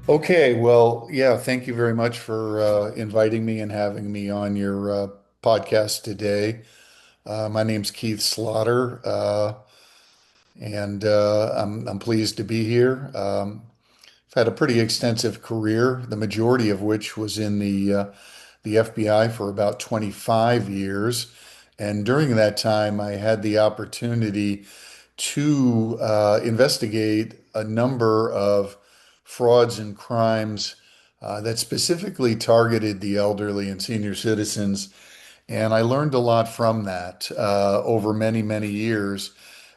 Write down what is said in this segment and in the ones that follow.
Okay, well, yeah, thank you very much for inviting me and having me on your podcast today. My name's Keith Slaughter, and I'm pleased to be here. I've had a pretty extensive career, the majority of which was in the FBI for about 25 years. And during that time, I had the opportunity to investigate a number of frauds and crimes that specifically targeted the elderly and senior citizens. And I learned a lot from that over many, many years.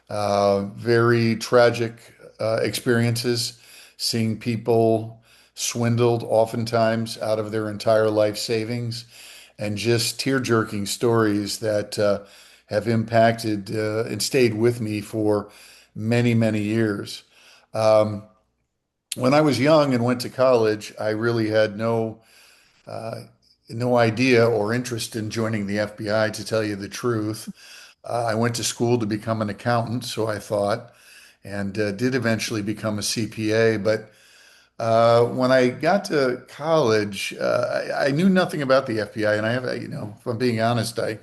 Very tragic experiences, seeing people swindled oftentimes out of their entire life savings, and just tear-jerking stories that have impacted and stayed with me for many, many years. Um, when I was young and went to college, I really had uh, no idea or interest in joining the FBI, to tell you the truth. I went to school to become an accountant, so I thought, and did eventually become a CPA. But when I got to college, I knew nothing about the FBI, and if I'm being honest, I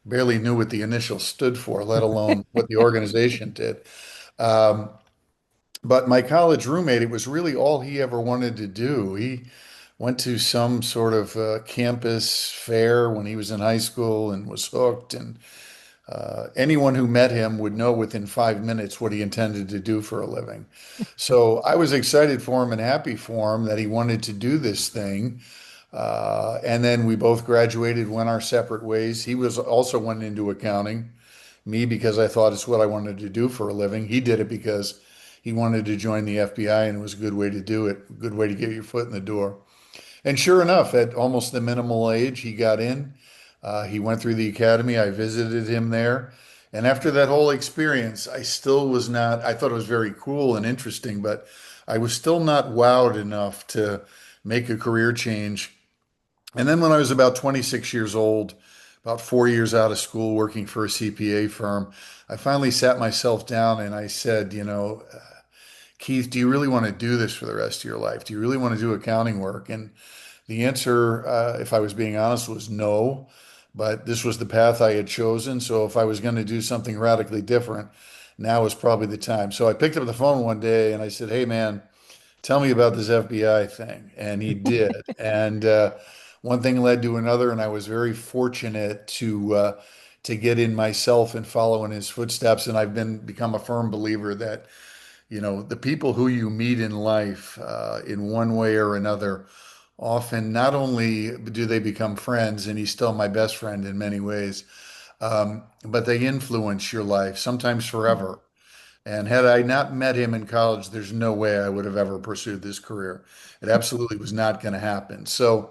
barely knew what the initials stood for, let alone what the organization did. Um, but my college roommate, it was really all he ever wanted to do. He went to some sort of campus fair when he was in high school and was hooked. And anyone who met him would know within 5 minutes what he intended to do for a living. So I was excited for him and happy for him that he wanted to do this thing. And then we both graduated, went our separate ways. He was also went into accounting. Me because I thought it's what I wanted to do for a living. He did it because he wanted to join the FBI and it was a good way to do it, a good way to get your foot in the door. And sure enough, at almost the minimal age, he got in. He went through the academy. I visited him there. And after that whole experience, I still was not, I thought it was very cool and interesting, but I was still not wowed enough to make a career change. And then when I was about 26 years old, about 4 years out of school working for a CPA firm, I finally sat myself down and I said, Keith, do you really want to do this for the rest of your life? Do you really want to do accounting work? And the answer, if I was being honest, was no. But this was the path I had chosen. So if I was going to do something radically different, now was probably the time. So I picked up the phone one day and I said, "Hey, man, tell me about this FBI thing." And he did. And one thing led to another, and I was very fortunate to get in myself and follow in his footsteps. And I've been become a firm believer that the people who you meet in life, in one way or another, often not only do they become friends, and he's still my best friend in many ways, but they influence your life, sometimes forever. And had I not met him in college, there's no way I would have ever pursued this career. It absolutely was not going to happen. So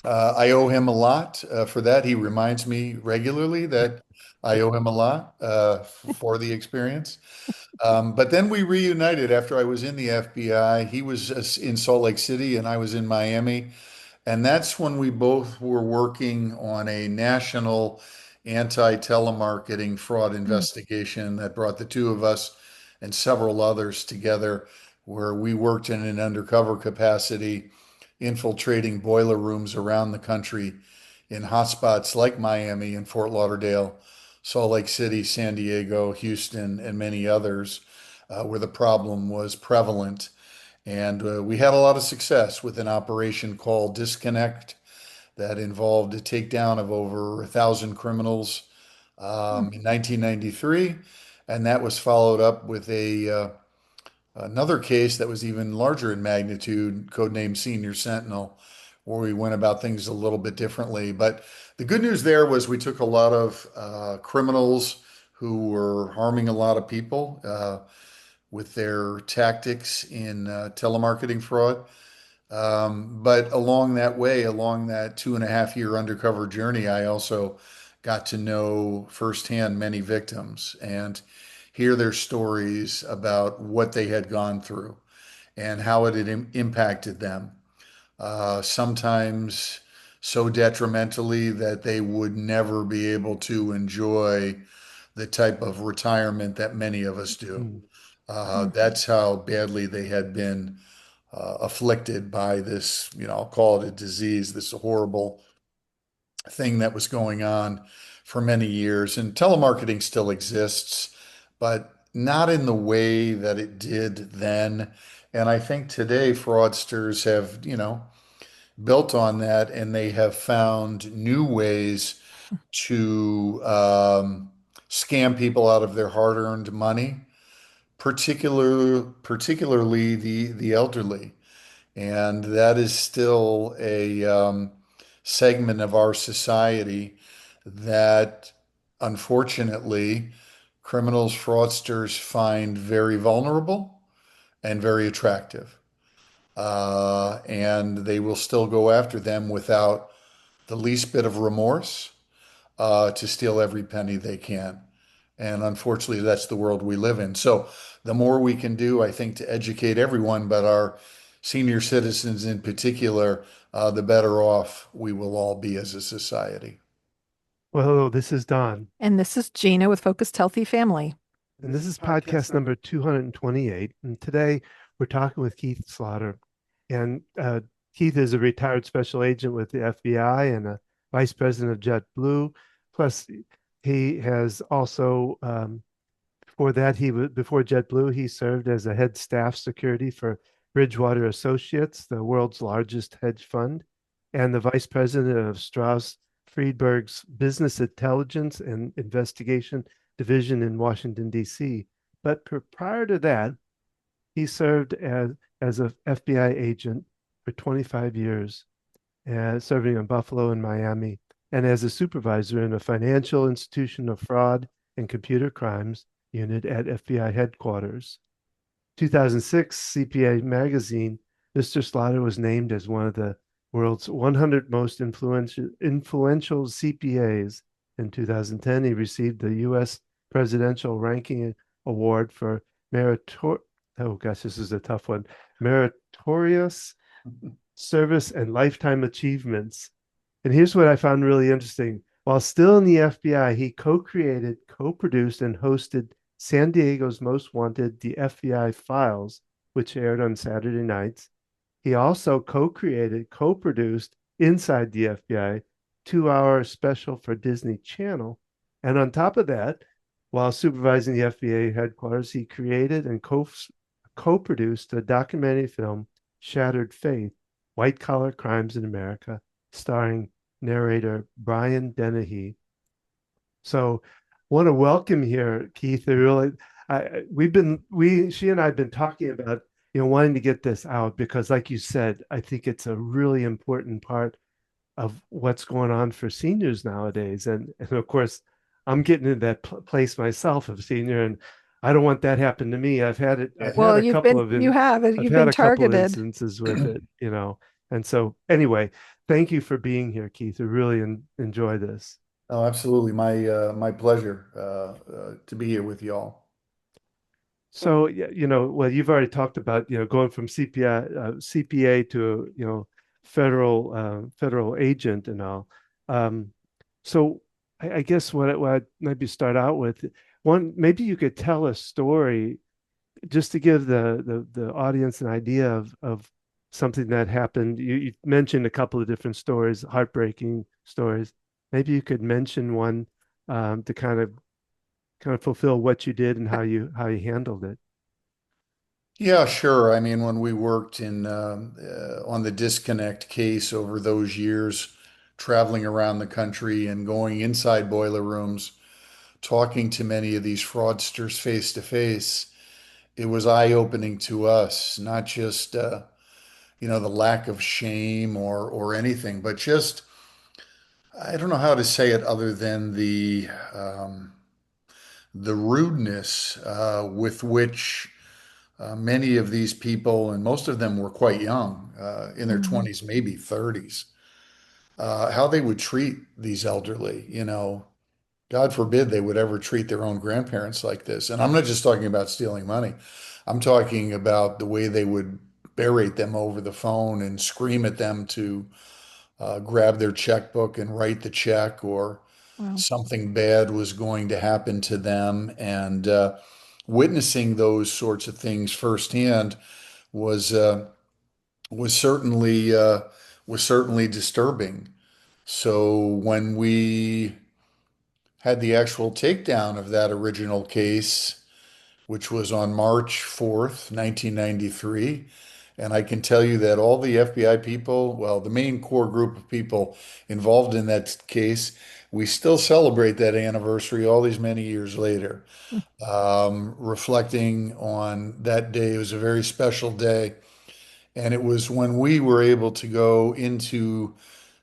I owe him a lot for that. He reminds me regularly that I owe him a lot for the experience. But then we reunited after I was in the FBI. He was in Salt Lake City and I was in Miami. And that's when we both were working on a national anti-telemarketing fraud Mm. investigation that brought the two of us and several others together, where we worked in an undercover capacity, infiltrating boiler rooms around the country in hotspots like Miami and Fort Lauderdale, Salt Lake City, San Diego, Houston, and many others, where the problem was prevalent. And we had a lot of success with an operation called Disconnect that involved a takedown of over 1,000 criminals Mm. in 1993. And that was followed up with another case that was even larger in magnitude, codenamed Senior Sentinel, where we went about things a little bit differently. But the good news there was we took a lot of criminals who were harming a lot of people with their tactics in telemarketing fraud. But along that way, along that 2.5 year undercover journey, I also got to know firsthand many victims and hear their stories about what they had gone through and how it had impacted them. Sometimes so detrimentally that they would never be able to enjoy the type of retirement that many of us do. Mm. Mm. That's how badly they had been afflicted by this, I'll call it a disease, this horrible thing that was going on for many years. And telemarketing still exists, but not in the way that it did then. And I think today fraudsters have, built on that and they have found new ways to scam people out of their hard-earned money, particularly the elderly. And that is still a segment of our society that unfortunately criminals, fraudsters find very vulnerable and very attractive. And they will still go after them without the least bit of remorse to steal every penny they can. And unfortunately, that's the world we live in. So the more we can do, I think, to educate everyone, but our senior citizens in particular, the better off we will all be as a society. Well, hello, this is Don, And this is Gina with Focused Healthy Family. and this is podcast number 228. And today we're talking with Keith Slaughter. And Keith is a retired special agent with the FBI and a vice president of JetBlue. Plus, he has also, before that, before JetBlue, he served as a head staff security for Bridgewater Associates, the world's largest hedge fund, and the vice president of Strauss Friedberg's Business Intelligence and Investigation Division in Washington, D.C. But prior to that, he served as a FBI agent for 25 years, serving in Buffalo and Miami, and as a supervisor in a financial institution of fraud and computer crimes unit at FBI headquarters. 2006 CPA magazine, Mr. Slaughter was named as one of the world's 100 most influential CPAs. In 2010, he received the U.S. Presidential Ranking Award for oh gosh, this is a tough one, meritorious service and lifetime achievements. And here's what I found really interesting. While still in the FBI, he co-created, co-produced, and hosted San Diego's Most Wanted, The FBI Files, which aired on Saturday nights. He also co-created, co-produced Inside the FBI, 2-hour special for Disney Channel. And on top of that, while supervising the FBI headquarters, he created and co-produced a documentary film, Shattered Faith, White Collar Crimes in America, starring narrator Brian Dennehy. So want to welcome here, Keith. She and I have been talking about, wanting to get this out because, like you said, I think it's a really important part of what's going on for seniors nowadays. And of course, I'm getting in that place myself of senior, and I don't want that happen to me. I've had it. I've Well, had a couple of you have it. I've You've had been a couple targeted. instances with it, And so, anyway, thank you for being here, Keith. I really enjoy this. Oh, absolutely. My pleasure to be here with y'all. So, well, you've already talked about, going from CPA to, federal agent and all. Um, so I guess what I'd maybe start out with, maybe you could tell a story just to give the audience an idea of something that happened. You mentioned a couple of different stories, heartbreaking stories. Maybe you could mention one to kind of fulfill what you did and how you handled it. Yeah, sure. I mean, when we worked on the disconnect case over those years, traveling around the country and going inside boiler rooms, talking to many of these fraudsters face to face, it was eye-opening to us, not just the lack of shame or anything, but just I don't know how to say it other than the rudeness with which many of these people, and most of them were quite young, in their Mhm. 20s, maybe 30s, how they would treat these elderly. God forbid they would ever treat their own grandparents like this. And I'm not just talking about stealing money. I'm talking about the way they would berate them over the phone and scream at them to grab their checkbook and write the check, or Well, something bad was going to happen to them. And witnessing those sorts of things firsthand was was certainly disturbing. So when we had the actual takedown of that original case, which was on March 4th, 1993, and I can tell you that all the FBI people, well, the main core group of people involved in that case, we still celebrate that anniversary all these many years later, reflecting on that day. It was a very special day. And it was when we were able to go into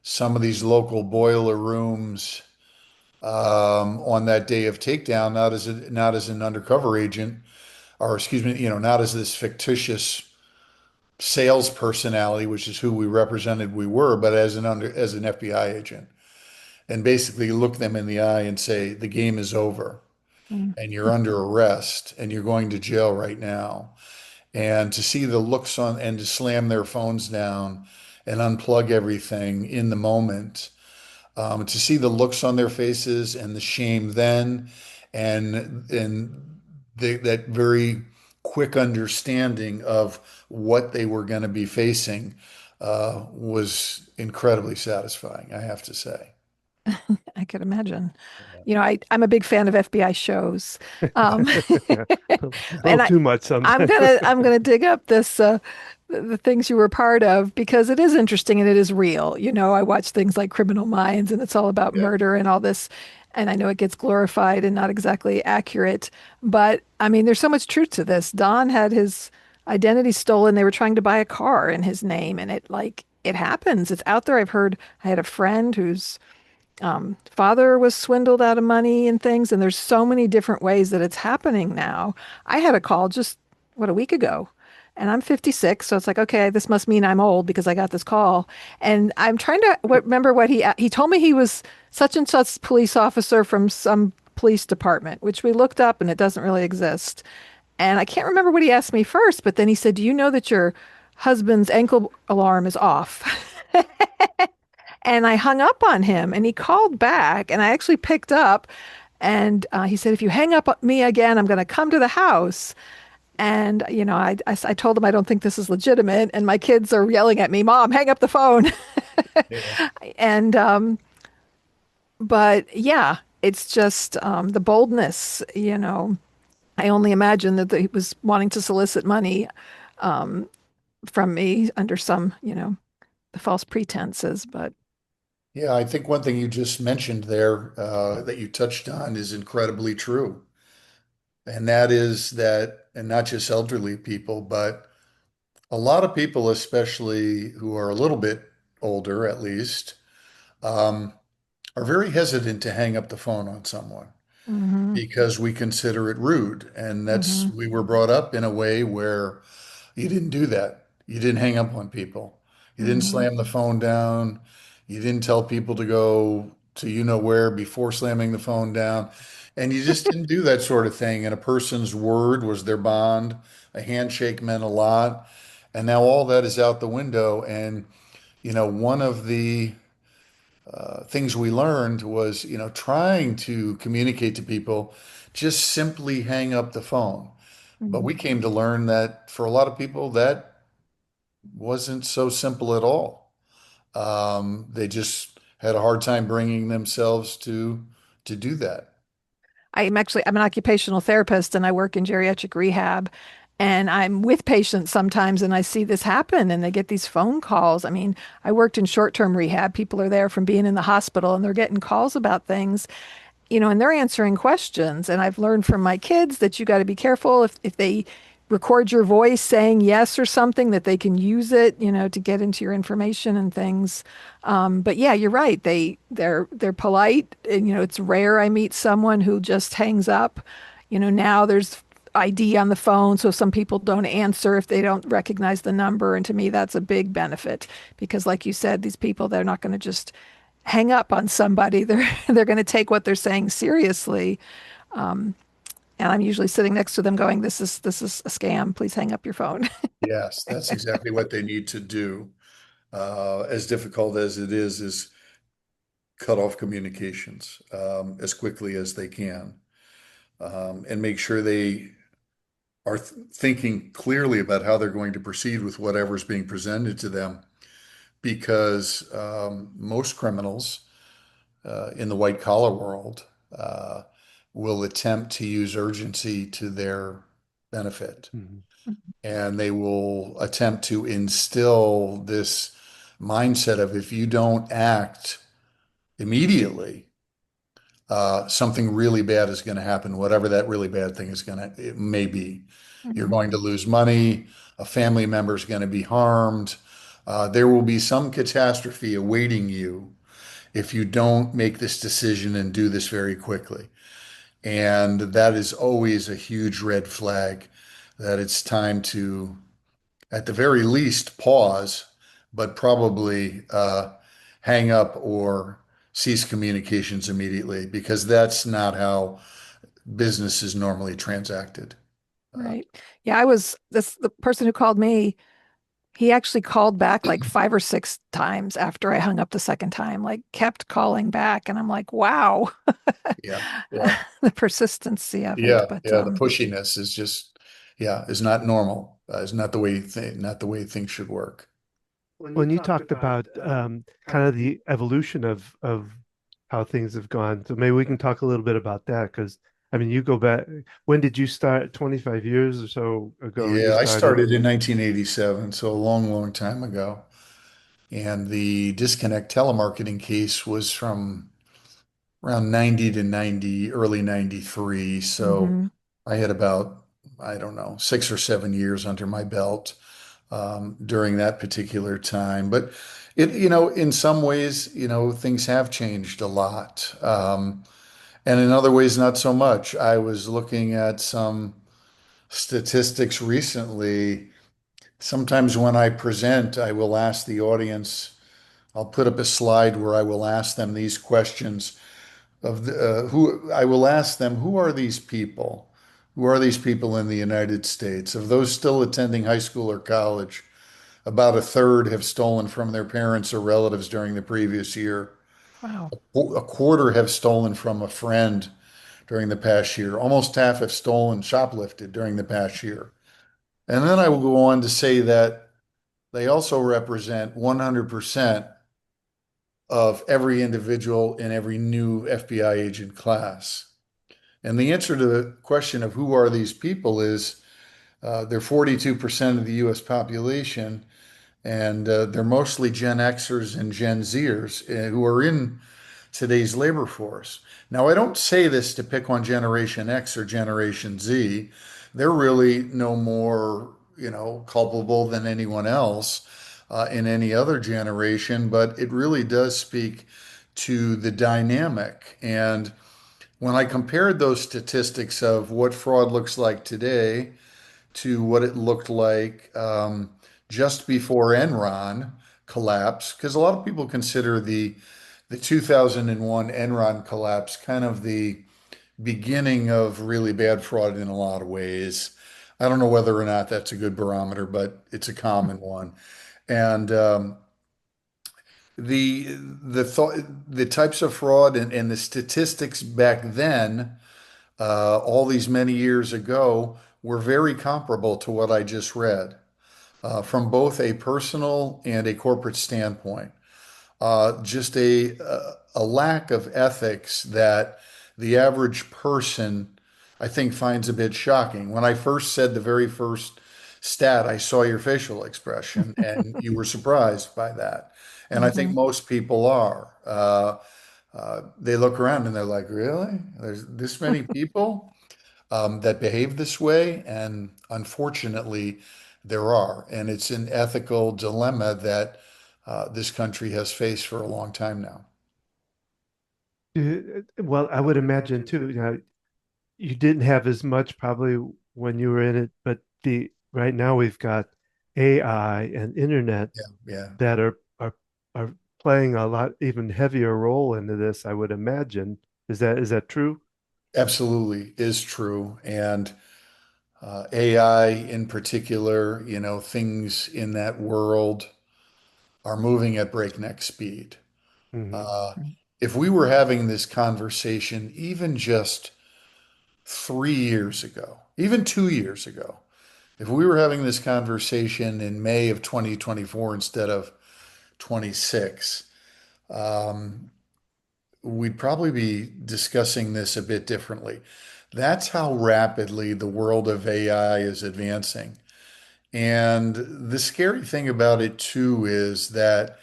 some of these local boiler rooms on that day of takedown, not as an undercover agent, or excuse me, not as this fictitious sales personality, which is who we represented we were, but as an FBI agent, and basically look them in the eye and say, the game is over, Mm. and you're under arrest, and you're going to jail right now. And to see the looks on and to slam their phones down and unplug everything in the moment, to see the looks on their faces and the shame then, and that very quick understanding of what they were going to be facing was incredibly satisfying, I have to say. I could imagine. I'm a big fan of FBI shows. Um, Yeah. A little and too much sometimes. I'm gonna dig up this the things you were part of because it is interesting and it is real. I watch things like Criminal Minds and it's all about Yeah. murder and all this. And I know it gets glorified and not exactly accurate, but I mean, there's so much truth to this. Don had his identity stolen. They were trying to buy a car in his name, and it happens. It's out there. I had a friend whose father was swindled out of money and things, and there's so many different ways that it's happening now. I had a call just a week ago, and I'm 56, so it's like, okay, this must mean I'm old because I got this call, and I'm trying to remember what he told me. He was such and such police officer from some police department, which we looked up, and it doesn't really exist. And I can't remember what he asked me first, but then he said, "Do you know that your husband's ankle alarm is off?" And I hung up on him and he called back and I actually picked up and he said, if you hang up on me again, I'm going to come to the house. And, I told him I don't think this is legitimate. And my kids are yelling at me, Mom, hang up the phone. Yeah. And, but yeah, it's just the boldness, I only imagine that he was wanting to solicit money from me under some, the false pretenses. But Yeah, I think one thing you just mentioned there that you touched on is incredibly true. And that is that, and not just elderly people, but a lot of people, especially who are a little bit older at least, um, are very hesitant to hang up the phone on someone hmm because we consider it rude. And hmm we were brought up in a way where you didn't do that. You didn't hang up on people. You didn't hmm slam the phone down. You didn't tell people to go to you know where before slamming the phone down. And you just didn't do that sort of thing. And a person's word was their bond. A handshake meant a lot. And now all that is out the window. And, one of the things we learned was, trying to communicate to people, just simply hang up the phone. But we came to learn that for a lot of people, that wasn't so simple at all. They just had a hard time bringing themselves to do that. I'm an occupational therapist and I work in geriatric rehab and I'm with patients sometimes and I see this happen and they get these phone calls. I mean, I worked in short-term rehab. People are there from being in the hospital and they're getting calls about things, and they're answering questions. And I've learned from my kids that you got to be careful if they record your voice saying yes or something, that they can use it, to get into your information and things. But yeah, you're right. They're polite, and it's rare I meet someone who just hangs up. Now there's ID on the phone, so some people don't answer if they don't recognize the number. And to me, that's a big benefit because, like you said, these people they're not going to just hang up on somebody. They're going to take what they're saying seriously. And I'm usually sitting next to them going, this is a scam. Please hang up your phone. Yes, that's exactly what they need to do. As difficult as it is cut off communications as quickly as they can, and make sure they are thinking clearly about how they're going to proceed with whatever's being presented to them because most criminals in the white collar world uh, will attempt to use urgency to their benefit. Mhm. And they will attempt to instill this mindset of if you don't act immediately, something really bad is going to happen, whatever that really bad thing is going to, it may be. You're Mhm. going to lose money, a family member is going to be harmed. There will be some catastrophe awaiting you if you don't make this decision and do this very quickly. And that is always a huge red flag that it's time to, at the very least, pause, but probably hang up or cease communications immediately because that's not how business is normally transacted. Uh, Right. Yeah, I was this the person who called me, he actually called back like 5 or 6 times after I hung up the second time, like kept calling back. And I'm like, wow, yeah, yeah, the persistency of it. yeah, But yeah. The pushiness is just, yeah, is not normal. Is not the way not the way things should work. When you talked about kind of the evolution of how things have gone, so maybe we can talk a little bit about that because I mean, you go back. When did you start? 25 years or so ago, you Yeah, I started. started in 1987, so a long, long time ago. And the disconnect telemarketing case was from around 90 to 90, early 93. So mhm, I had about, I don't know, 6 or 7 years under my belt during that particular time. But in some ways, things have changed a lot. And in other ways, not so much. I was looking at some statistics recently. Sometimes when I present, I will ask the audience, I'll put up a slide where I will ask them these questions of who I will ask them, who are these people? Who are these people in the United States? Of those still attending high school or college, about a third have stolen from their parents or relatives during the previous year. wow. A quarter have stolen from a friend during the past year. Almost half have stolen, shoplifted during the past year. And then I will go on to say that they also represent 100% of every individual in every new FBI agent class. And the answer to the question of who are these people is they're 42% of the US population, and they're mostly Gen Xers and Gen Zers who are in today's labor force. Now, I don't say this to pick on Generation X or Generation Z. They're really no more, culpable than anyone else in any other generation, but it really does speak to the dynamic. And when I compared those statistics of what fraud looks like today to what it looked like just before Enron collapsed, because a lot of people consider the 2001 Enron collapse kind of the beginning of really bad fraud in a lot of ways. I don't know whether or not that's a good barometer, but it's a common one. And the types of fraud and the statistics back then, all these many years ago, were very comparable to what I just read, from both a personal and a corporate standpoint. Just a lack of ethics that the average person, I think, finds a bit shocking. When I first said the very first stat, I saw your facial expression, and you were surprised by that. And I think Mhm. most people are. They look around and they're like, "Really? There's this many people that behave this way?" And unfortunately, there are. And it's an ethical dilemma that this country has faced for a long time now. Well, I would imagine too. You didn't have as much probably when you were in it, but the right now we've got AI and internet Yeah, yeah, that are playing a lot even heavier role into this, I would imagine. Is that true? absolutely is true. And AI in particular, things in that world are moving at breakneck speed. Hmm. Uh, if we were having this conversation even just 3 years ago, even 2 years ago, If we were having this conversation in May of 2024 instead of 26, um, we'd probably be discussing this a bit differently. That's how rapidly the world of AI is advancing. And the scary thing about it too is that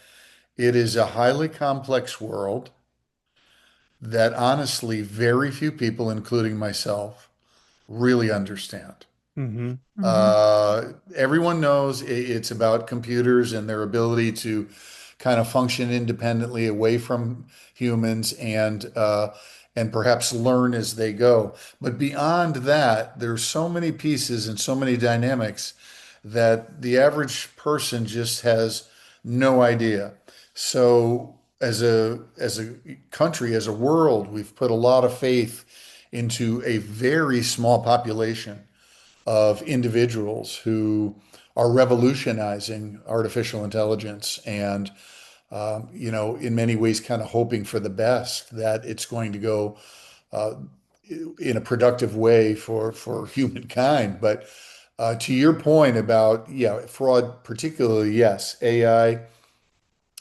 it is a highly complex world that honestly very few people, including myself, really understand. Mm-hmm. Hmm. Everyone knows it's about computers and their ability to kind of function independently away from humans and perhaps learn as they go. But beyond that, there's so many pieces and so many dynamics that the average person just has no idea. So as a country, as a world, we've put a lot of faith into a very small population of individuals who are revolutionizing artificial intelligence and in many ways kind of hoping for the best that it's going to go uh, in a productive way for humankind. But to your point about, yeah, fraud particularly, yes, AI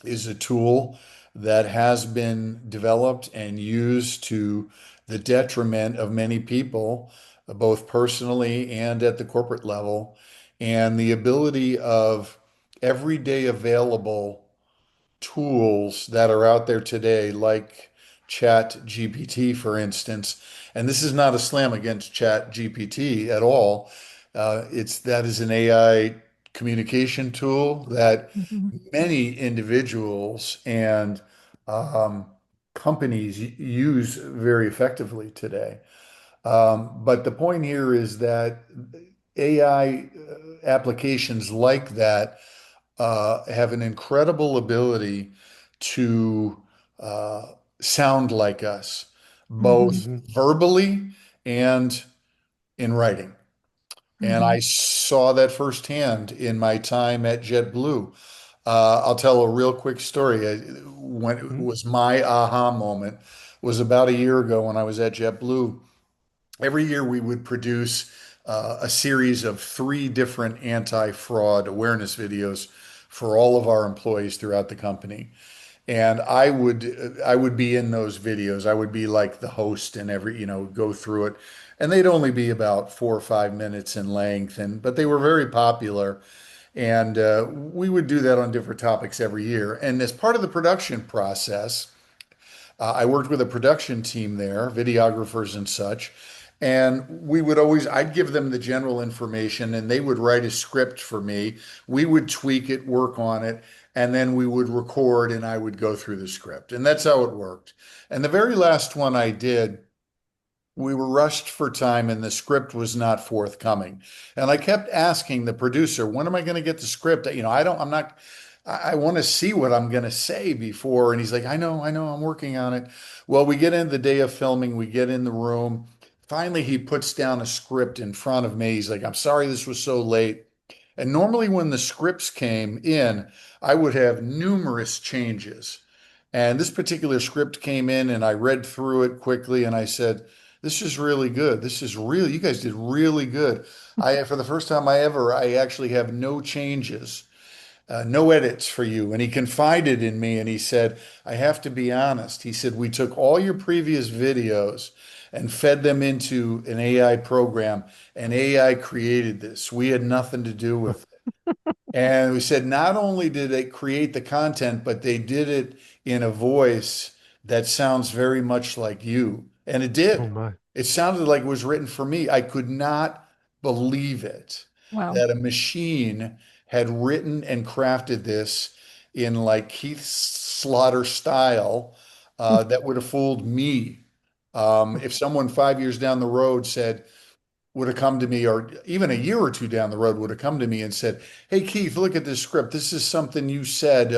is a tool that has been developed and used to the detriment of many people, both personally and at the corporate level. And the ability of everyday available tools that are out there today, like Chat GPT, for instance. And this is not a slam against Chat GPT at all. It's that is an AI communication tool that Hmm. many individuals and um, companies use very effectively today. But the point here is that AI applications like that have an incredible ability to uh, sound like us, Hmm. both Mm-hmm. verbally and in writing. And Hmm. I saw that firsthand in my time at JetBlue. I'll tell a real quick story. When it Mm-hmm. was my aha moment was about a year ago when I was at JetBlue. Every year we would produce a series of three different anti-fraud awareness videos for all of our employees throughout the company. And I would be in those videos. I would be like the host and go through it. And they'd only be about 4 or 5 minutes in length, and but they were very popular. And we would do that on different topics every year. And as part of the production process, I worked with a production team there, videographers and such. And I'd give them the general information and they would write a script for me. We would tweak it, work on it, and then we would record and I would go through the script. And that's how it worked. And the very last one I did, we were rushed for time and the script was not forthcoming. And I kept asking the producer, when am I going to get the script? I'm not, I want to see what I'm going to say before. And he's like, I know, I'm working on it. Well, we get in the day of filming, we get in the room. Finally, he puts down a script in front of me. He's like, I'm sorry this was so late. And normally, when the scripts came in, I would have numerous changes. And this particular script came in, and I read through it quickly, and I said, "This is really good. This is really, you guys did really good." For the first time I actually have no changes, no edits for you. And he confided in me, and he said, "I have to be honest." He said, "We took all your previous videos and fed them into an AI program, and AI created this. We had nothing to do with it." And we said not only did they create the content, but they did it in a voice that sounds very much like you. And it Oh did. my. It sounded like it was written for me. I could not believe it Wow. that a machine had written and crafted this in like Keith Slaughter style that would have fooled me. If someone 5 years down the road would have come to me, or even a year or two down the road would have come to me and said, "Hey, Keith, look at this script. This is something you said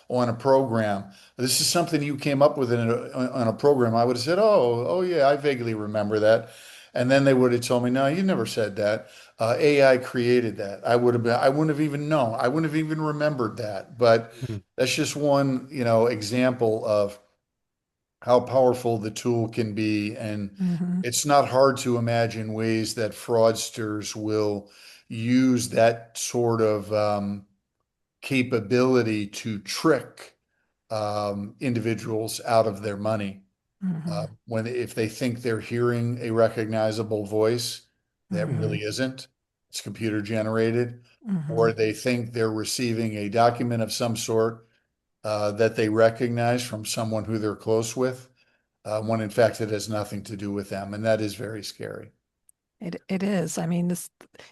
on a program. This is something you came up with on a program." I would have said, oh, yeah, I vaguely remember that." And then they would have told me, "No, you never said that. AI created that." I wouldn't have even known. I wouldn't have even remembered that. But Mm-hmm. that's just one, example of how powerful the tool can be. And Hmm. it's not hard to imagine ways that fraudsters will use that sort of capability to trick individuals out of their money. Hmm. When if they think they're hearing a recognizable voice that Hmm. really isn't, it's computer generated, Hmm. or they think they're receiving a document of some sort that they recognize from someone who they're close with, when in fact it has nothing to do with them, and that is very scary. It is. I mean, this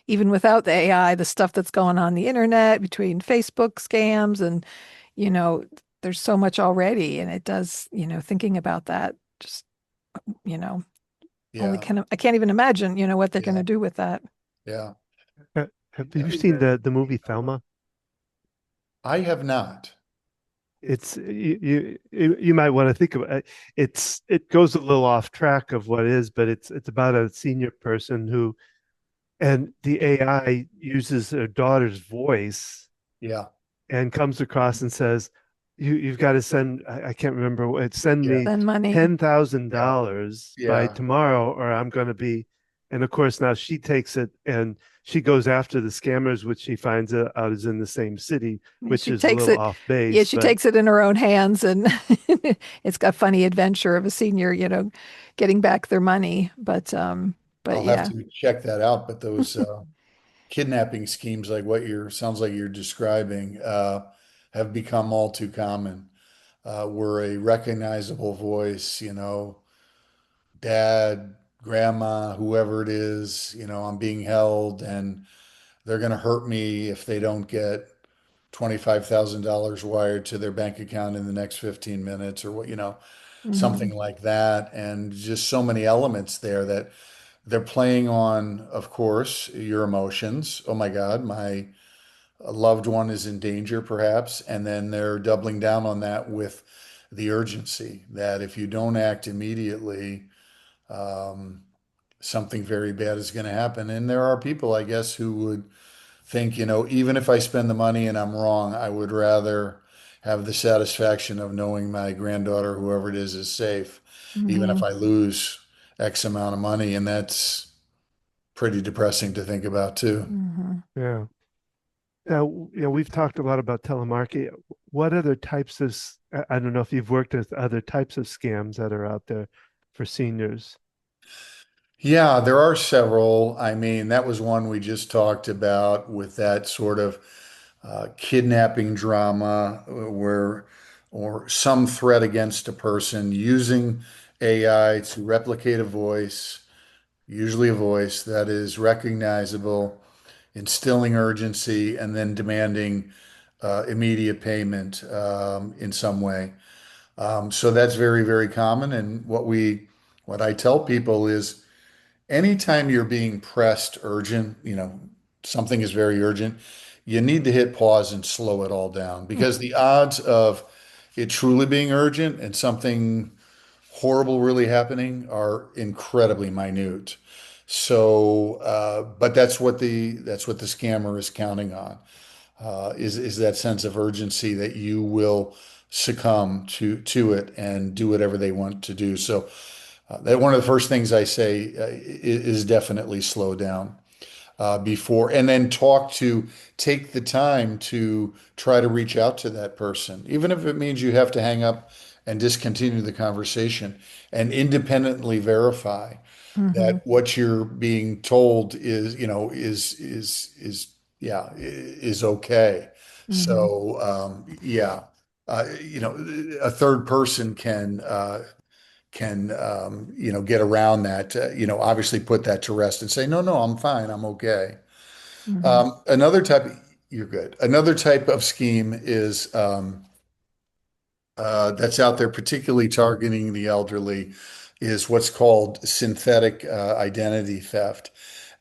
even without the AI, the stuff that's going on the internet between Facebook scams and, you know, there's so much already, and it does, thinking about that, just, you know, only Yeah, I can't even imagine, what they're going yeah, to do with that. yeah, Have yeah. you seen the movie Thelma? I have not. It's you might want to think about it. It goes a little off track of what is, but it's about a senior person who and the AI uses her daughter's voice Yeah, and comes across and says, you've got to send I can't remember what send yeah, me Then money. ten thousand yeah, dollars by yeah. tomorrow or I'm gonna be and of course now she takes it and she goes after the scammers, which she finds out is in the same city, Yeah, which she is a takes little it, off yeah, base, she but takes it in her own hands, and it's got funny adventure of a senior, getting back their money. But I'll have yeah. to check that out. But those kidnapping schemes, like what you're sounds like you're describing, have become all too common. Where a recognizable voice, dad, grandma, whoever it is, I'm being held, and they're going to hurt me if they don't get $25,000 wired to their bank account in the next 15 minutes or Hmm. something like that. And just so many elements there that they're playing on, of course, your emotions. Oh my God, my loved one is in danger, perhaps. And then they're doubling down on that with the urgency that if you don't act immediately, um, something very bad is going to happen. And there are people, I guess, who would think, even if I spend the money and I'm wrong, I would rather have the satisfaction of knowing my granddaughter, whoever it is safe, even if Hmm. I lose X amount of money. And that's pretty depressing to think about too. Hmm. yeah. Now, we've talked a lot about telemarketing. What other types of, I don't know if you've worked with other types of scams that are out there for seniors. Yeah, there are several. I mean, that was one we just talked about with that sort of kidnapping drama where, or some threat against a person using AI to replicate a voice, usually a voice that is recognizable, instilling urgency, and then demanding immediate payment in some way. So that's very, very common. And what I tell people is, anytime you're being pressed urgent, something is very urgent, you need to hit pause and slow it all down because the odds of it truly being urgent and something horrible really happening are incredibly minute. So, but that's what the scammer is counting on, is that sense of urgency that you will succumb to it and do whatever they want to do. So, that one of the first things I say is definitely slow down before, and then take the time to try to reach out to that person, even if it means you have to hang up and discontinue the conversation, and independently verify Hmm. that what you're being told is okay. Hmm. So yeah, a third person can get around that, obviously put that to rest and say, no, no, I'm fine, I'm okay. Hmm. Another type, you're good. Another type of scheme is that's out there, particularly targeting the elderly, is what's called synthetic identity theft.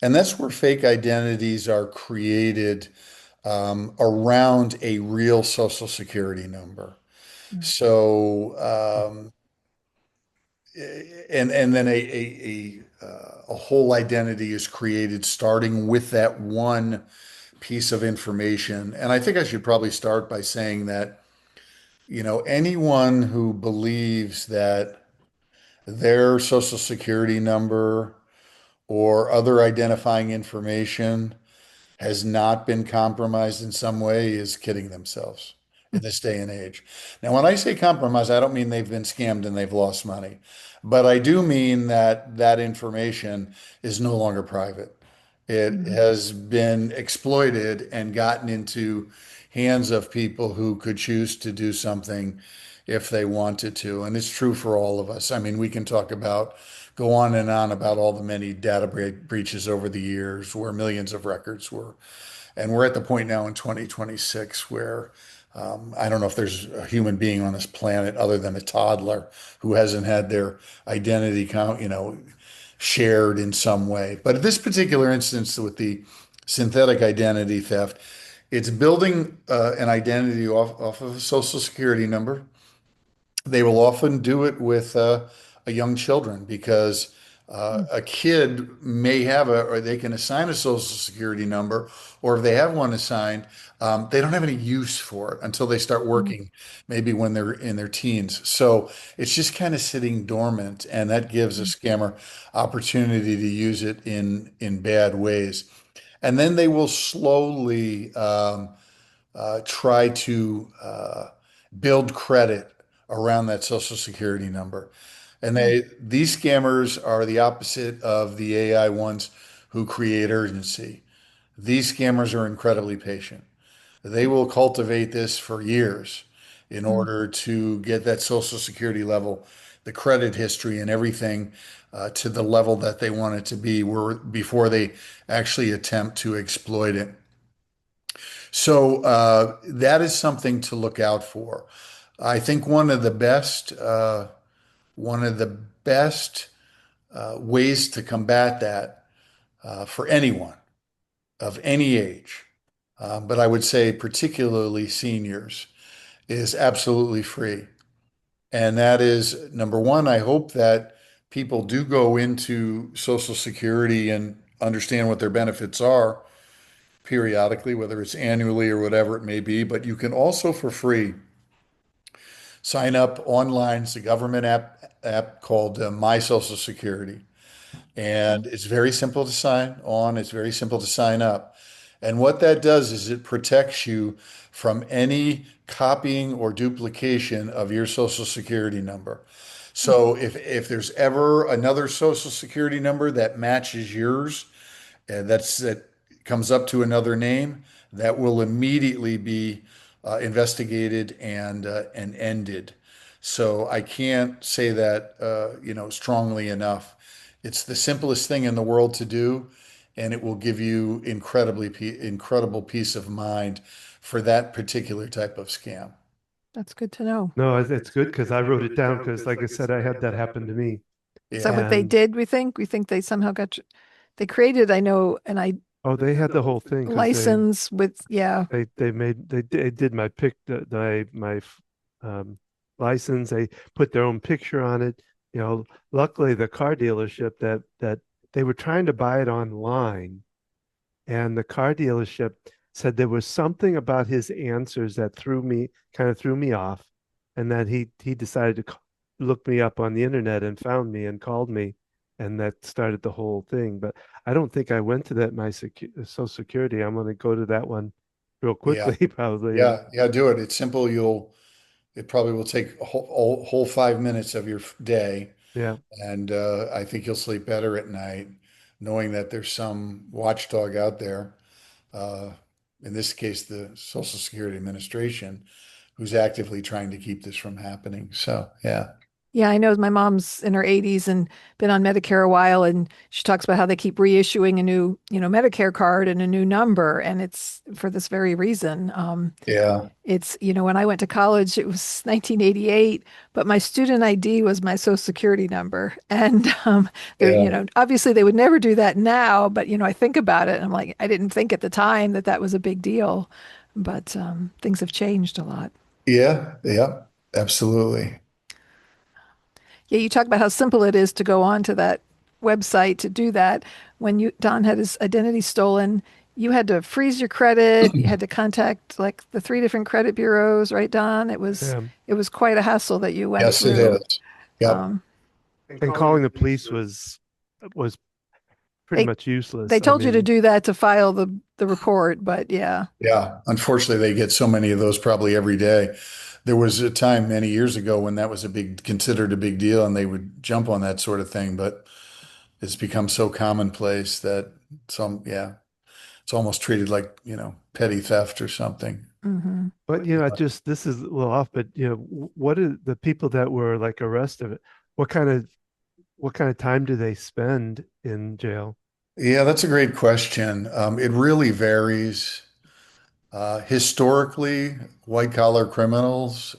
And that's where fake identities are created around a real social security number. So, and then a whole identity is created starting with that one piece of information. And I think I should probably start by saying that, anyone who believes that their social security number or other identifying information has not been compromised in some way is kidding themselves in this day and age. Now, when I say compromise, I don't mean they've been scammed and they've lost money, but I do mean that that information is no longer private. It Mhm. has been exploited and gotten into hands of people who could choose to do something if they wanted to. And it's true for all of us. I mean, we can go on and on about all the many breaches over the years where millions of records were. And we're at the point now in 2026 where I don't know if there's a human being on this planet other than a toddler who hasn't had their identity shared in some way. But in this particular instance with the synthetic identity theft, it's building an identity off of a social security number. They will often do it with a young children because a kid may have or they can assign a social security number, or if they have one assigned, they don't have any use for it until they start Mhm. working, maybe when they're in their teens. So it's just kind of sitting dormant, and that gives a scammer opportunity to use it in bad ways. And then they will slowly try to build credit around that social security number. And Mhm. these scammers are the opposite of the AI ones who create urgency. These scammers are incredibly patient. They will cultivate this for years in Mhm. order to get that social security level, the credit history, and everything to the level that they want it to be, before they actually attempt to exploit it. So that is something to look out for. I think one of the best ways to combat that for anyone of any age, but I would say particularly seniors, is absolutely free. And that is number one. I hope that people do go into Social Security and understand what their benefits are periodically, whether it's annually or whatever it may be. But you can also, for free, sign up online. It's a government app called My Social Security. And it's very simple to sign on. It's very simple to sign up. And what that does is it protects you from any copying or duplication of your social security number. So if there's ever another social security number that matches yours, that comes up to another name, that will immediately be investigated and ended. So I can't say that strongly enough. It's the simplest thing in the world to do, and it will give you incredible peace of mind for that particular type of scam. That's good to know. No, it's good because I wrote it down because, like I said, I had that happen to me. Is that Yeah, what they And did, we think? We think they somehow they created, I know, an I oh, they had the whole thing because license with, yeah. they did my um, license. They put their own picture on it. You know, luckily the car dealership that they were trying to buy it online, and the car dealership said there was something about his answers that threw me off, and that he decided to look me up on the internet and found me and called me, and that started the whole thing. But I don't think I went to that Social Security. I'm going to go to that one real yeah, quickly probably, and yeah. Do it. It's simple. It probably will take a whole 5 minutes of your day. yeah. And I think you'll sleep better at night knowing that there's some watchdog out there, uh, in this case, the Social Security Administration, who's actively trying to keep this from happening. So, yeah, Yeah, I know my mom's in her 80s and been on Medicare a while, and she talks about how they keep reissuing a new, Medicare card and a new number, and it's for this very reason. yeah, It's, when I went to college, it was 1988, but my student ID was my social security number. And there, yeah, obviously they would never do that now, but I think about it and I'm like, I didn't think at the time that that was a big deal, but things have changed a lot. yeah, yeah, absolutely. Yeah, you talk about how simple it is to go on to that website to do that. When Don had his identity stolen, you had to freeze your credit. You had to contact like the three different credit bureaus, right, Don? Yeah. It was quite a hassle that you went Yes, it through. is. Yep. Um, And calling the police was pretty They much useless. they I told you to mean, do that to file the report, but yeah. Yeah, unfortunately, they get so many of those probably every day. There was a time many years ago when that was considered a big deal, and they would jump on that sort of thing. But it's become so commonplace that yeah, it's almost treated like, petty theft or something. Hmm. but I just this is a little off. But what are the people that were like arrested? What kind of what kind of time do they spend in jail? Yeah, that's a great question. It really varies. Historically, white collar criminals,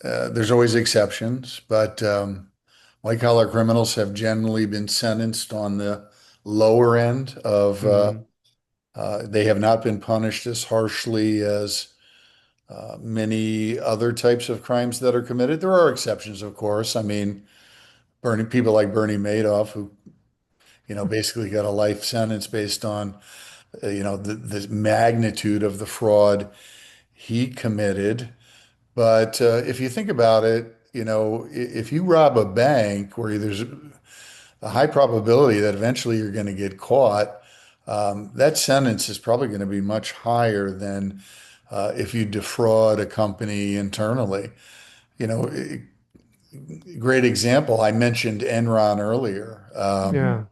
there's always exceptions, but white collar criminals have generally been sentenced on the lower end of, Hmm. they have not been punished as harshly as many other types of crimes that are committed. There are exceptions, of course. I mean, people like Bernie Madoff, who, basically got a life sentence based on, the magnitude of the fraud he committed. But if you think about it, if you rob a bank where there's a high probability that eventually you're going to get caught, that sentence is probably going to be much higher than if you defraud a company internally. You know, Great example. I mentioned Enron earlier. Yeah.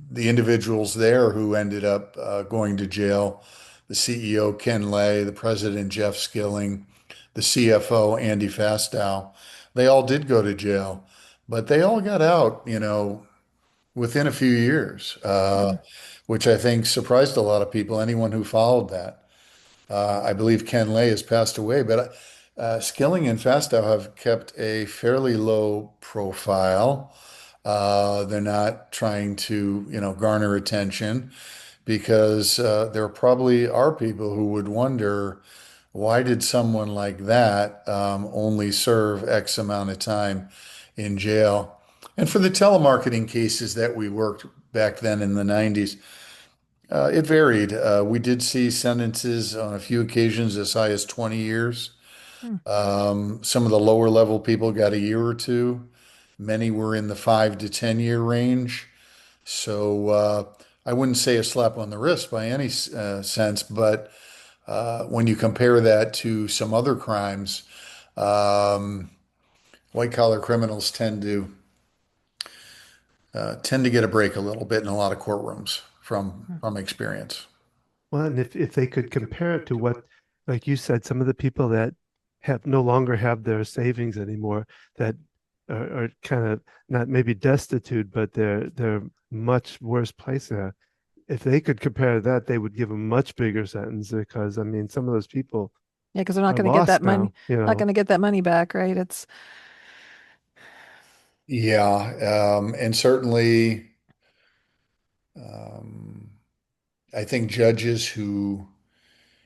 The individuals there who ended up going to jail, the CEO Ken Lay, the president Jeff Skilling, the CFO Andy Fastow, they all did go to jail, but they all got out, within a few years, which I think surprised a lot of people, anyone who followed that. I believe Ken Lay has passed away, but Skilling and Fastow have kept a fairly low profile. They're not trying to, garner attention because there probably are people who would wonder why did someone like that only serve X amount of time in jail? And for the telemarketing cases that we worked back then in the 90s, it varied. We did see sentences on a few occasions as high as 20 years. Hmm. Some of the lower level people got a year or two. Many were in the 5 to 10 year range. So I wouldn't say a slap on the wrist by any sense, but when you compare that to some other crimes, um, white collar criminals tend to get a break a little bit in a lot of courtrooms from experience. Well, and if they could compare it to what, like you said, some of the people that have no longer have their savings anymore, that are kind of not maybe destitute, but they're much worse place now. If they could compare that, they would give a much bigger sentence because I mean, some of those people Yeah, because they're not are going to get that lost money, now. not going to get that money back, right? It's Yeah, and certainly, um, I think judges who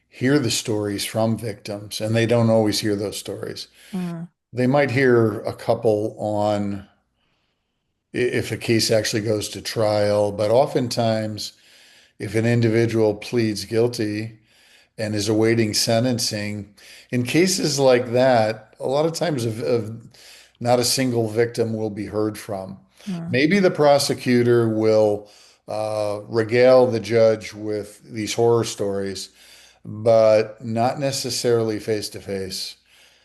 hear the stories from victims, and they don't always hear those stories. mm, They might hear a couple on if a case actually goes to trial, but oftentimes, if an individual pleads guilty and is awaiting sentencing, in cases like that, a lot of times not a single victim will be heard from. mm, Maybe the prosecutor will regale the judge with these horror stories, but not necessarily face to face,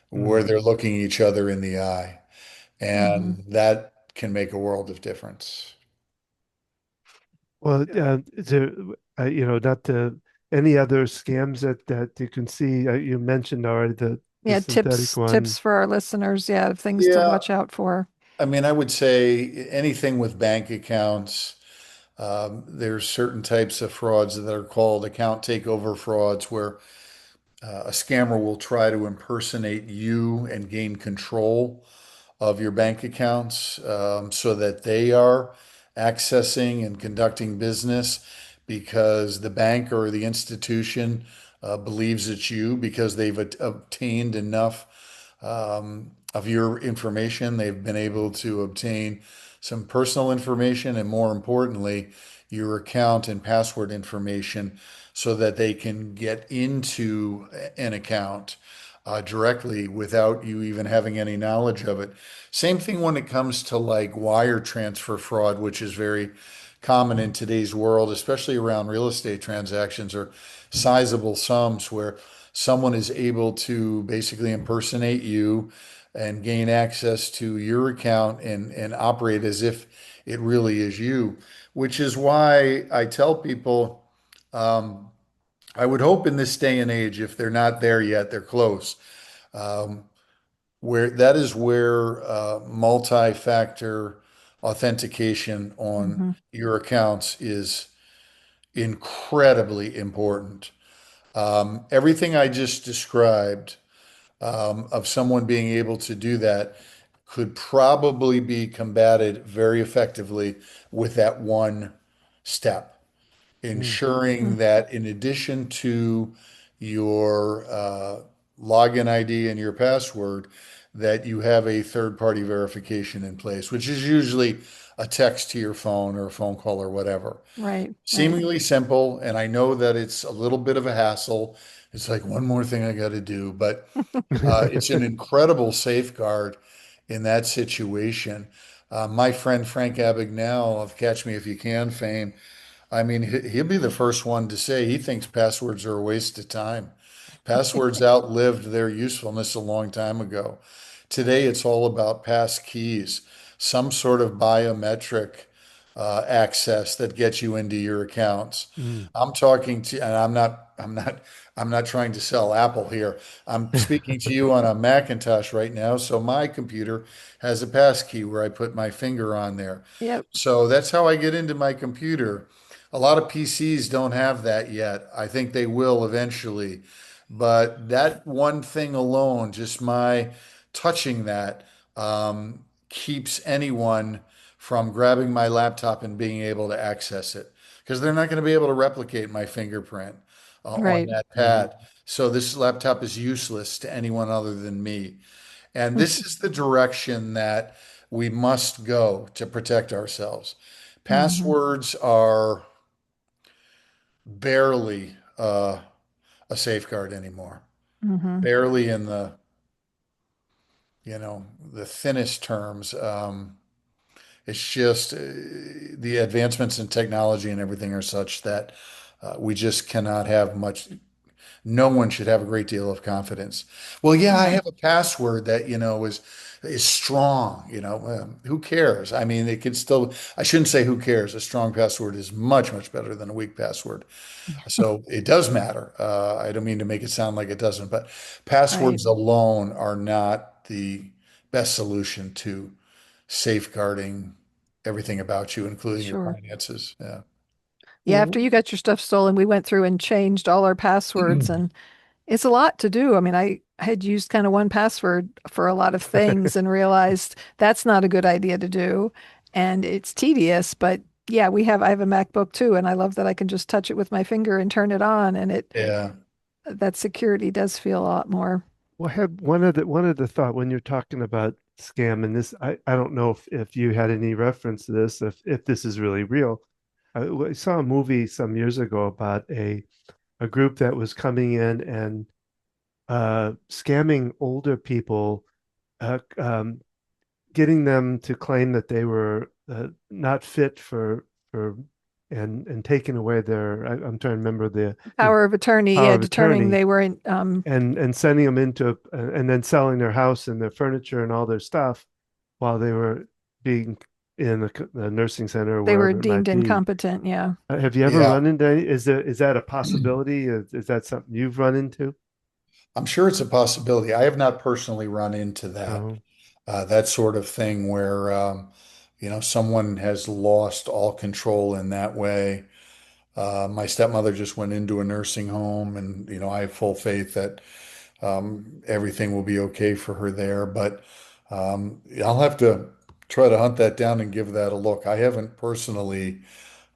where Mm. they're looking each other in the eye. hmm. And that can make a world of difference. Well, is there, not any other scams that you can see? You mentioned already the Yeah, synthetic tips one. for our listeners. Yeah, things to Yeah, watch out for. I mean, I would say anything with bank accounts. There's certain types of frauds that are called account takeover frauds, where a scammer will try to impersonate you and gain control of your bank accounts so that they are accessing and conducting business because the bank or the institution believes it's you because they've obtained enough of your information. They've been able to obtain some personal information and, more importantly, your account and password information so that they can get into an account. directly without you even having any knowledge of it. Same thing when it comes to like wire transfer fraud, which is very common in today's world, especially around real estate transactions or sizable sums where someone is able to basically impersonate you and gain access to your account and operate as if it really is you, which is why I tell people, um, I would hope in this day and age, if they're not there yet, they're close. Um, where that is where multi-factor authentication on Hmm. your accounts is incredibly important. Everything I just described of someone being able to do that could probably be combated very effectively with that one step, Mm, ensuring that in addition to your login ID and your password, that you have a third-party verification in place, which is usually a text to your phone or a phone call or whatever. Right, right. Seemingly simple, and I know that it's a little bit of a hassle. It's like one more thing I got to do, but it's an incredible safeguard in that situation. My friend Frank Abagnale of Catch Me If You Can fame, I mean, he'll be the first one to say he thinks passwords are a waste of time. Passwords outlived their usefulness a long time ago. Today, it's all about pass keys, some sort of biometric access that gets you into your accounts. mm. I'm talking to, and I'm not trying to sell Apple here. I'm speaking to you on a Macintosh right now. So my computer has a pass key where I put my finger on there. Yep. So that's how I get into my computer. A lot of PCs don't have that yet. I think they will eventually. But that one thing alone, just my touching that, keeps anyone from grabbing my laptop and being able to access it because they're not going to be able to replicate my fingerprint on Right. that pad. So this laptop is useless to anyone other than me. And this is the direction that we must go to protect ourselves. Hmm. Passwords are barely a safeguard anymore. Hmm. Barely in the thinnest terms. It's just the advancements in technology and everything are such that we just cannot have much. No one should have a great deal of confidence. Well, yeah, I Right. have a password that, is strong, who cares? I mean, it could still, I shouldn't say who cares. A strong password is much, much better than a weak password. So it does matter. I don't mean to make it sound like it doesn't, but Right. passwords alone are not the best solution to safeguarding everything about you, including your Sure. finances. Yeah. Yeah, after you got your stuff stolen, we went through and changed all our passwords, and it's a lot to do. I mean, I had used kind of one password for a lot of things and realized that's not a good idea to do. And it's tedious, but yeah, I have a MacBook too, and I love that I can just touch it with my finger and turn it on, and Yeah. that security does feel a lot more. Well, I had one of the thought when you're talking about scam, and this I don't know if you had any reference to this, if this is really real. I saw a movie some years ago about a group that was coming in and scamming older people, getting them to claim that they were not fit for and taking away I'm trying to remember the Power of attorney, power yeah, of determining attorney they were in, and sending them into and then selling their house and their furniture and all their stuff while they were being in a nursing center or they were wherever it deemed might be. incompetent. Yeah. Have you ever Yeah. run into is that a possibility? Is that something you've run into? I'm sure it's a possibility. I have not personally run into Oh, that sort of thing where, someone has lost all control in that way. My stepmother just went into a nursing home, and I have full faith that everything will be okay for her there. But I'll have to try to hunt that down and give that a look. I haven't personally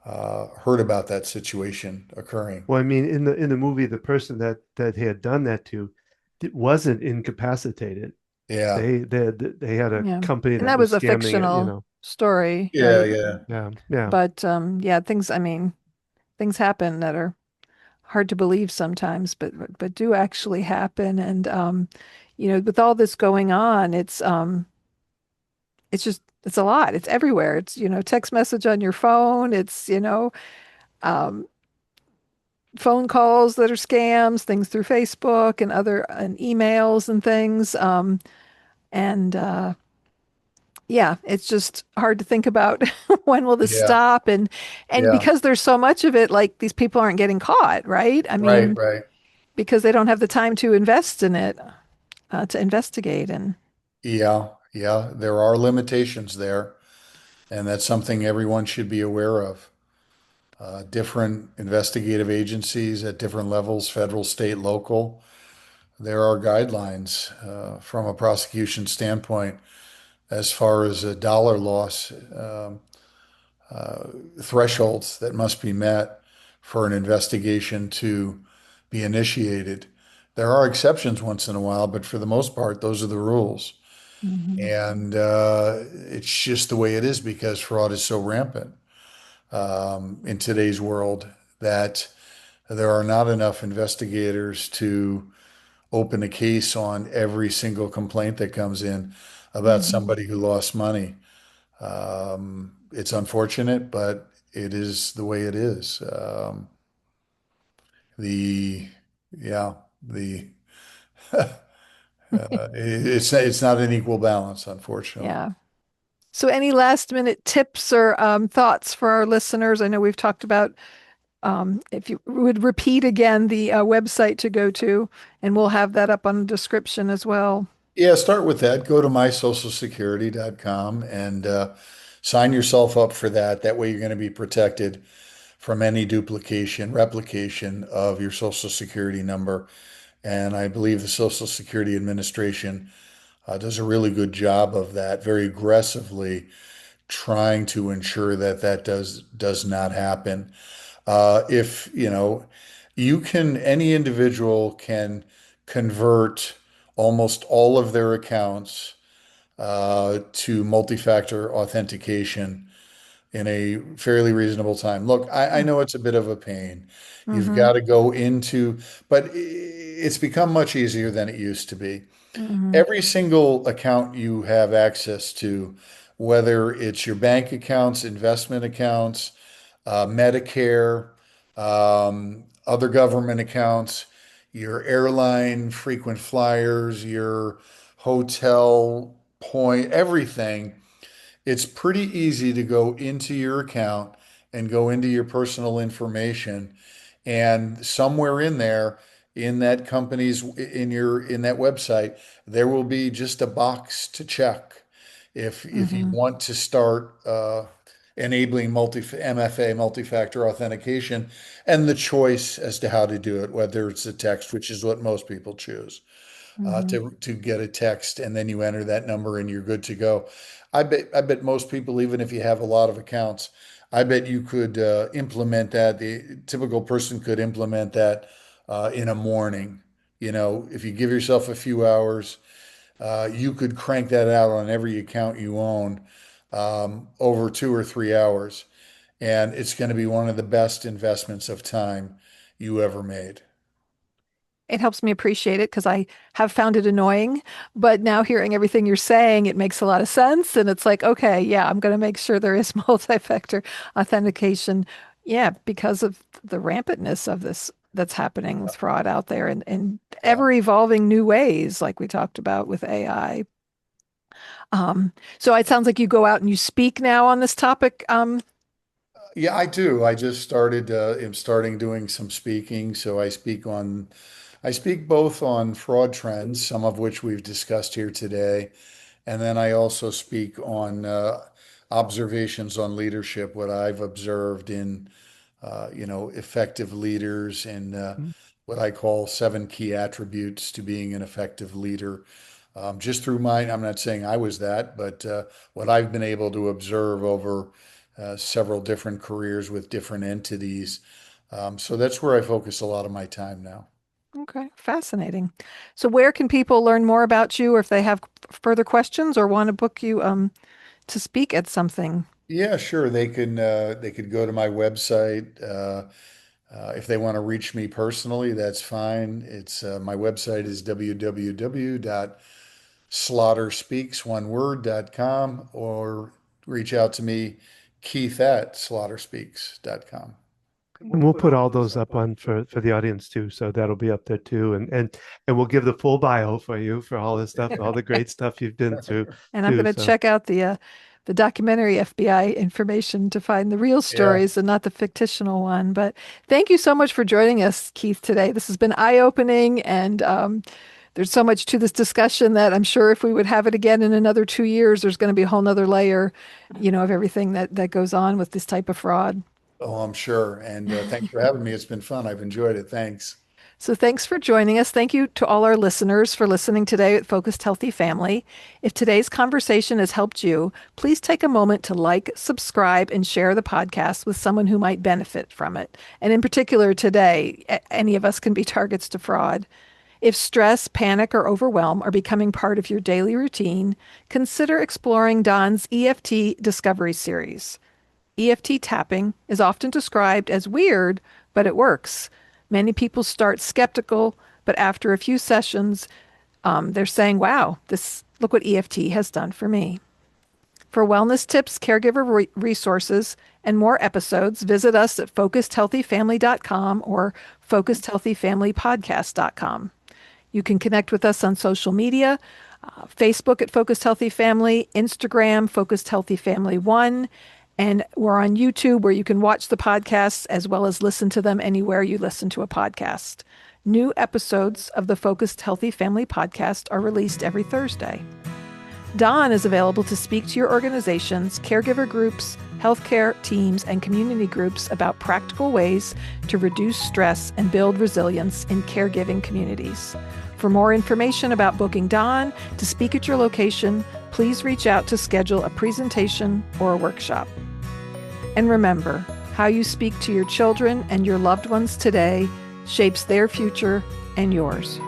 heard about that situation occurring. well, I mean, in the movie, the person that he had done that to wasn't incapacitated. Yeah, They had a Yeah. company And that that was was a scamming it, fictional story, yeah, right? yeah. Yeah, yeah. But yeah, things, I mean, things happen that are hard to believe sometimes, but do actually happen. And with all this going on, it's a lot. It's everywhere. It's, text message on your phone. It's, um, phone calls that are scams, things through Facebook and other and emails and things. And Yeah, it's just hard to think about when will this Yeah, stop, and yeah, because there's so much of it, like these people aren't getting caught, right? I right, mean, right. because they don't have the time to invest in it, to investigate and Yeah, yeah. There are limitations there, and that's something everyone should be aware of. Different investigative agencies at different levels, federal, state, local. There are guidelines from a prosecution standpoint as far as a dollar loss thresholds that must be met for an investigation to be initiated. There are exceptions once in a while, but for the most part, those are the rules. Mhm. And it's just the way it is because fraud is so rampant in today's world that there are not enough investigators to open a case on every single complaint that comes in about Mhm. somebody who lost money. It's unfortunate, but it is the way it is. The yeah, the it's not an equal balance, unfortunately. Yeah. So, any last minute tips or thoughts for our listeners? I know we've talked about if you would repeat again the website to go to, and we'll have that up on the description as well. Yeah, start with that. Go to mysocialsecurity.com and sign yourself up for that. That way, you're going to be protected from any duplication, replication of your Social Security number. And I believe the Social Security Administration does a really good job of that, very aggressively trying to ensure that that does not happen. If any individual can convert almost all of their accounts to multi-factor authentication in a fairly reasonable time. Look, I know it's a bit of a pain. You've Mm-hmm. got to go into, but it's become much easier than it used to be. Mm-hmm. Every single account you have access to, whether it's your bank accounts, investment accounts, Medicare, other government accounts, your airline frequent flyers, your hotel point, everything, it's pretty easy to go into your account and go into your personal information. And somewhere in there, in that company's, in that website, there will be just a box to check. If you Mm-hmm. want to start enabling MFA, multi-factor authentication, and the choice as to how to do it, whether it's a text, which is what most people choose Mm-hmm. to get a text, and then you enter that number and you're good to go. I bet most people, even if you have a lot of accounts, I bet you could implement that. The typical person could implement that in a morning. If you give yourself a few hours, you could crank that out on every account you own over 2 or 3 hours, and it's going to be one of the best investments of time you ever made. It helps me appreciate it because I have found it annoying. But now hearing everything you're saying, it makes a lot of sense. And it's like, okay, yeah, I'm going to make sure there is multi-factor authentication. Yeah, because of the rampantness of this that's happening with fraud out there and Yeah. ever evolving new ways, like we talked about with AI. So it sounds like you go out and you speak now on this topic. Yeah, I do. I just started, am starting doing some speaking. So I speak both on fraud trends, some of which we've discussed here today, and then I also speak on observations on leadership, what I've observed in, effective leaders and what I call 7 key attributes to being an effective leader. Just through mine, I'm not saying I was that, but what I've been able to observe over several different careers with different entities. So that's where I focus a lot of my time now. Okay, fascinating. So where can people learn more about you or if they have further questions or want to book you to speak at something? Yeah, sure. They could go to my website, If they want to reach me personally, that's fine. It's my website is www.slaughterspeaks1word.com, or reach out to me, Keith at slaughterspeaks.com. And we'll put all those up on for the audience too, so that'll be up there too, and we'll give the full bio for you for all this stuff, all the great stuff you've been through And I'm too. going to So check out the documentary FBI information to find the real stories and not the fictional one. But thank you so much for joining us, Keith, today. This has been eye-opening, and there's so much to this discussion that I'm sure if we would have it again in another 2 years, there's going to be a whole nother layer, of everything that goes on with this type of fraud. Oh, I'm sure. And thanks for having me. It's been fun. I've enjoyed it. Thanks. So thanks for joining us. Thank you to all our listeners for listening today at Focused Healthy Family. If today's conversation has helped you, please take a moment to like, subscribe, and share the podcast with someone who might benefit from it. And in particular today, any of us can be targets to fraud. If stress, panic, or overwhelm are becoming part of your daily routine, consider exploring Don's EFT Discovery Series. EFT tapping is often described as weird, but it works. Many people start skeptical, but after a few sessions, they're saying, wow, look what EFT has done for me. For wellness tips, caregiver resources, and more episodes, visit us at focusedhealthyfamily.com or focusedhealthyfamilypodcast.com. You can connect with us on social media, Facebook at Focused Healthy Family, Instagram, Focused Healthy Family 1, and we're on YouTube where you can watch the podcasts as well as listen to them anywhere you listen to a podcast. New episodes of the Focused Healthy Family podcast are released every Thursday. Don is available to speak to your organizations, caregiver groups, healthcare teams, and community groups about practical ways to reduce stress and build resilience in caregiving communities. For more information about booking Don to speak at your location, please reach out to schedule a presentation or a workshop. And remember, how you speak to your children and your loved ones today shapes their future and yours.